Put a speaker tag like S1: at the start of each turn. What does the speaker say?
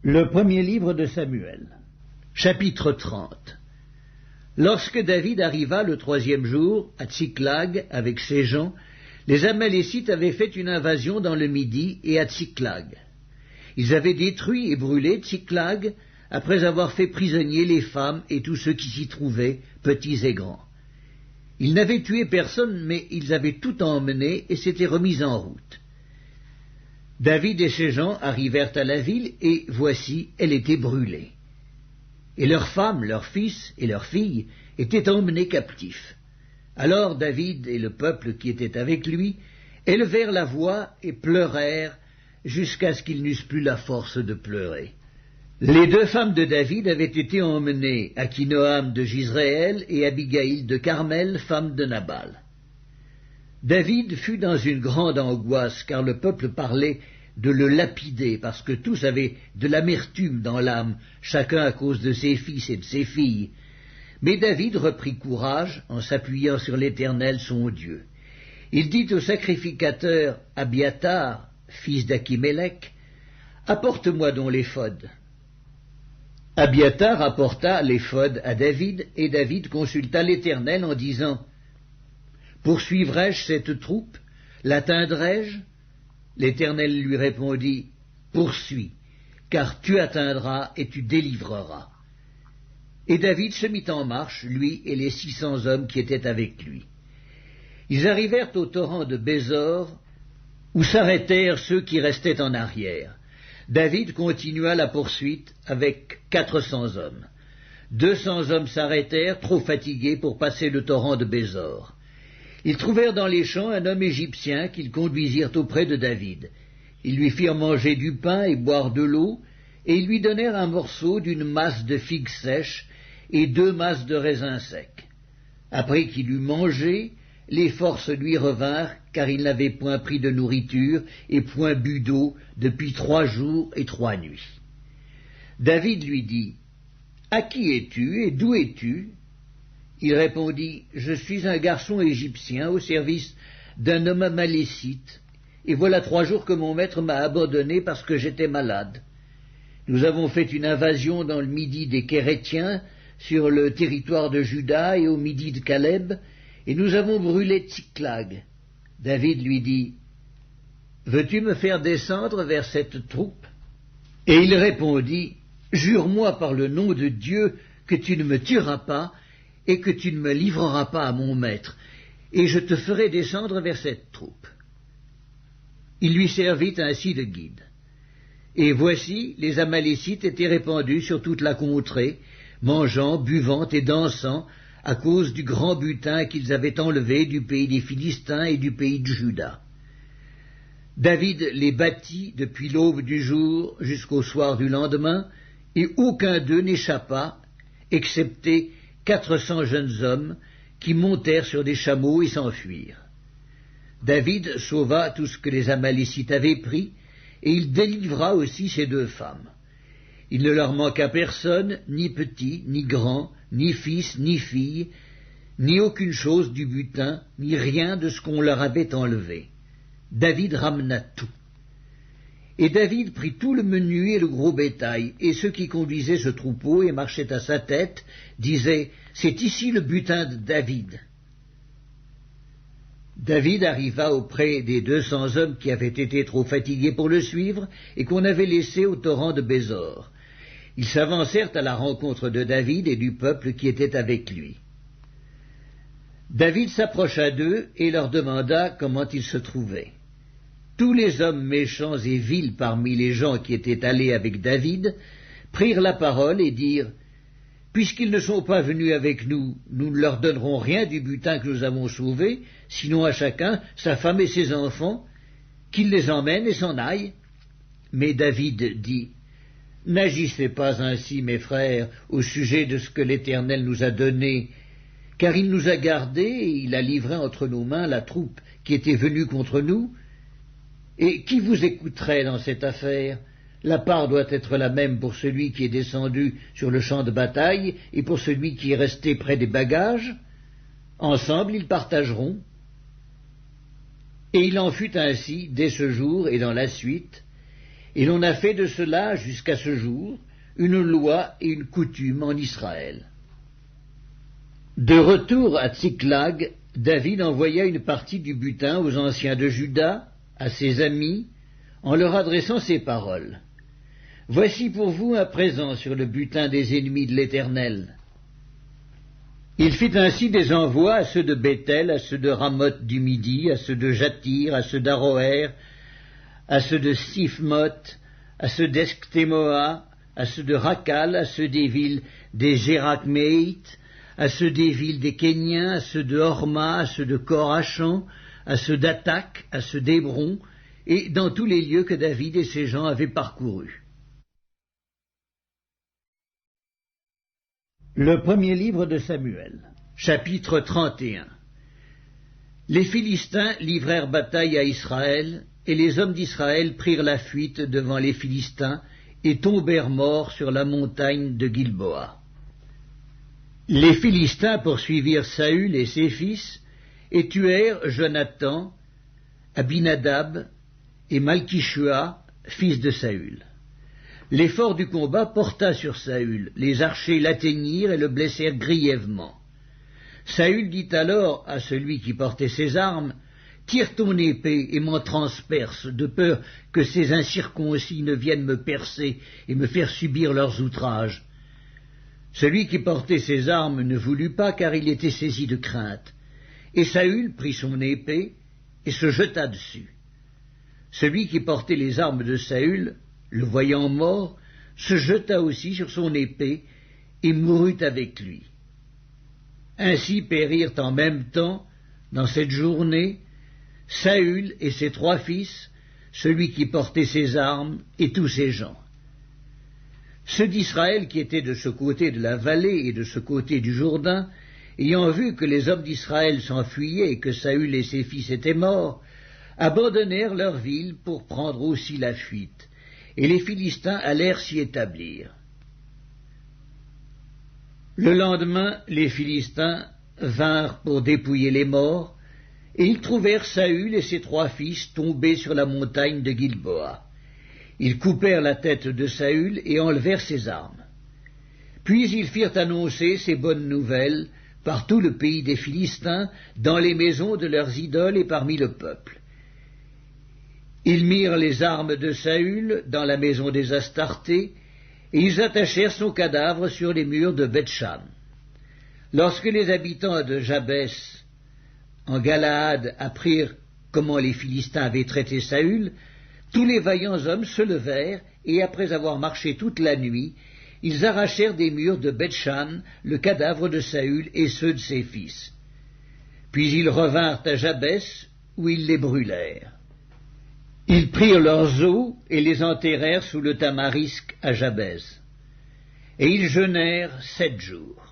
S1: Le premier livre de Samuel, chapitre 30. Lorsque David arriva le 3e jour à Tsiklag avec ses gens, les Amalécites avaient fait une invasion dans le Midi et à Tsiklag. Ils avaient détruit et brûlé Tsiklag après avoir fait prisonniers les femmes et tous ceux qui s'y trouvaient, petits et grands. Ils n'avaient tué personne, mais ils avaient tout emmené et s'étaient remis en route. David et ses gens arrivèrent à la ville, et voici, elle était brûlée. Et leurs femmes, leurs fils et leurs filles étaient emmenés captifs. Alors David et le peuple qui était avec lui élevèrent la voix et pleurèrent jusqu'à ce qu'ils n'eussent plus la force de pleurer. Les 2 femmes de David avaient été emmenées, Akinoam de Jizréel et Abigaïl de Carmel, femme de Nabal. David fut dans une grande angoisse, car le peuple parlait de le lapider, parce que tous avaient de l'amertume dans l'âme, chacun à cause de ses fils et de ses filles. Mais David reprit courage en s'appuyant sur l'Éternel son Dieu. Il dit au sacrificateur Abiatar, fils d'Achimélec, « Apporte-moi donc l'éphod. » Abiatar apporta l'éphod à David, et David consulta l'Éternel en disant, « Poursuivrai-je cette troupe? L'atteindrai-je » L'Éternel lui répondit, « Poursuis, car tu atteindras et tu délivreras. » Et David se mit en marche, lui et les 600 hommes qui étaient avec lui. Ils arrivèrent au torrent de Bésor, où s'arrêtèrent ceux qui restaient en arrière. David continua la poursuite avec 400 hommes. 200 hommes s'arrêtèrent, trop fatigués pour passer le torrent de Bésor. Ils trouvèrent dans les champs un homme égyptien qu'ils conduisirent auprès de David. Ils lui firent manger du pain et boire de l'eau, et ils lui donnèrent un morceau d'une masse de figues sèches et 2 masses de raisins secs. Après qu'il eut mangé, les forces lui revinrent, car il n'avait point pris de nourriture et point bu d'eau depuis 3 jours et 3 nuits. David lui dit, « À qui es-tu et d'où es-tu » Il répondit, « Je suis un garçon égyptien au service d'un homme amalécite, et voilà 3 jours que mon maître m'a abandonné parce que j'étais malade. Nous avons fait une invasion dans le Midi des Kérétiens, sur le territoire de Juda et au Midi de Caleb, et nous avons brûlé Tsiklag. » David lui dit, « Veux-tu me faire descendre vers cette troupe ?» Et il répondit, « Jure-moi par le nom de Dieu que tu ne me tueras pas, et que tu ne me livreras pas à mon maître, et je te ferai descendre vers cette troupe. » Il lui servit ainsi de guide. Et voici, les Amalécites étaient répandus sur toute la contrée, mangeant, buvant et dansant, à cause du grand butin qu'ils avaient enlevé du pays des Philistins et du pays de Juda. David les battit depuis l'aube du jour jusqu'au soir du lendemain, et aucun d'eux n'échappa, excepté 400 jeunes hommes qui montèrent sur des chameaux et s'enfuirent. David sauva tout ce que les Amalécites avaient pris, et il délivra aussi ces 2 femmes. Il ne leur manqua personne, ni petit, ni grand, ni fils, ni fille, ni aucune chose du butin, ni rien de ce qu'on leur avait enlevé. David ramena tout. Et David prit tout le menu et le gros bétail, et ceux qui conduisaient ce troupeau et marchaient à sa tête disaient, « C'est ici le butin de David. » David arriva auprès des 200 hommes qui avaient été trop fatigués pour le suivre et qu'on avait laissés au torrent de Bésor. Ils s'avancèrent à la rencontre de David et du peuple qui était avec lui. David s'approcha d'eux et leur demanda comment ils se trouvaient. Tous les hommes méchants et vils parmi les gens qui étaient allés avec David prirent la parole et dirent, « Puisqu'ils ne sont pas venus avec nous, nous ne leur donnerons rien du butin que nous avons sauvé, sinon à chacun sa femme et ses enfants, qu'ils les emmènent et s'en aillent. » Mais David dit, « N'agissez pas ainsi, mes frères, au sujet de ce que l'Éternel nous a donné, car il nous a gardés et il a livré entre nos mains la troupe qui était venue contre nous. Et qui vous écouterait dans cette affaire? La part doit être la même pour celui qui est descendu sur le champ de bataille et pour celui qui est resté près des bagages. Ensemble, ils partageront. » Et il en fut ainsi dès ce jour et dans la suite, Et l'on a fait de cela, jusqu'à ce jour, une loi et une coutume en Israël. De retour à Tsiklag, David envoya une partie du butin aux anciens de Juda, à ses amis, en leur adressant ces paroles. « Voici pour vous un présent sur le butin des ennemis de l'Éternel. » Il fit ainsi des envois à ceux de Béthel, à ceux de Ramoth du Midi, à ceux de Jatir, à ceux d'Aroer, à ceux de Siphmoth, à ceux d'Esctémoa, à ceux de Rakal, à ceux des villes des Gérakméites, à ceux des villes des Kéniens, à ceux de Horma, à ceux de Korachan, à ceux d'Atak, à ceux d'Hébron, et dans tous les lieux que David et ses gens avaient parcourus. Le premier livre de Samuel, chapitre 31. Les Philistins livrèrent bataille à Israël, et les hommes d'Israël prirent la fuite devant les Philistins et tombèrent morts sur la montagne de Gilboa. Les Philistins poursuivirent Saül et ses fils, et tuèrent Jonathan, Abinadab et Malchishua, fils de Saül. L'effort du combat porta sur Saül, les archers l'atteignirent et le blessèrent grièvement. Saül dit alors à celui qui portait ses armes, « Tire ton épée et m'en transperce, de peur que ces incirconcis ne viennent me percer et me faire subir leurs outrages. » Celui qui portait ses armes ne voulut pas, car il était saisi de crainte. Et Saül prit son épée et se jeta dessus. Celui qui portait les armes de Saül, le voyant mort, se jeta aussi sur son épée et mourut avec lui. Ainsi périrent en même temps, dans cette journée, Saül et ses 3 fils, celui qui portait ses armes et tous ses gens. Ceux d'Israël qui étaient de ce côté de la vallée et de ce côté du Jourdain, ayant vu que les hommes d'Israël s'enfuyaient et que Saül et ses fils étaient morts, abandonnèrent leur ville pour prendre aussi la fuite, et les Philistins allèrent s'y établir. Le lendemain, les Philistins vinrent pour dépouiller les morts, et ils trouvèrent Saül et ses 3 fils tombés sur la montagne de Gilboa. Ils coupèrent la tête de Saül et enlevèrent ses armes. Puis ils firent annoncer ces bonnes nouvelles par tout le pays des Philistins, dans les maisons de leurs idoles et parmi le peuple. Ils mirent les armes de Saül dans la maison des Astartés, et ils attachèrent son cadavre sur les murs de Beth-Shan. Lorsque les habitants de Jabès, en Galaad, apprirent comment les Philistins avaient traité Saül, tous les vaillants hommes se levèrent, et après avoir marché toute la nuit, ils arrachèrent des murs de Beth-Shan le cadavre de Saül et ceux de ses fils. Puis ils revinrent à Jabès, où ils les brûlèrent. Ils prirent leurs os et les enterrèrent sous le tamarisque à Jabès. Et ils jeûnèrent 7 jours.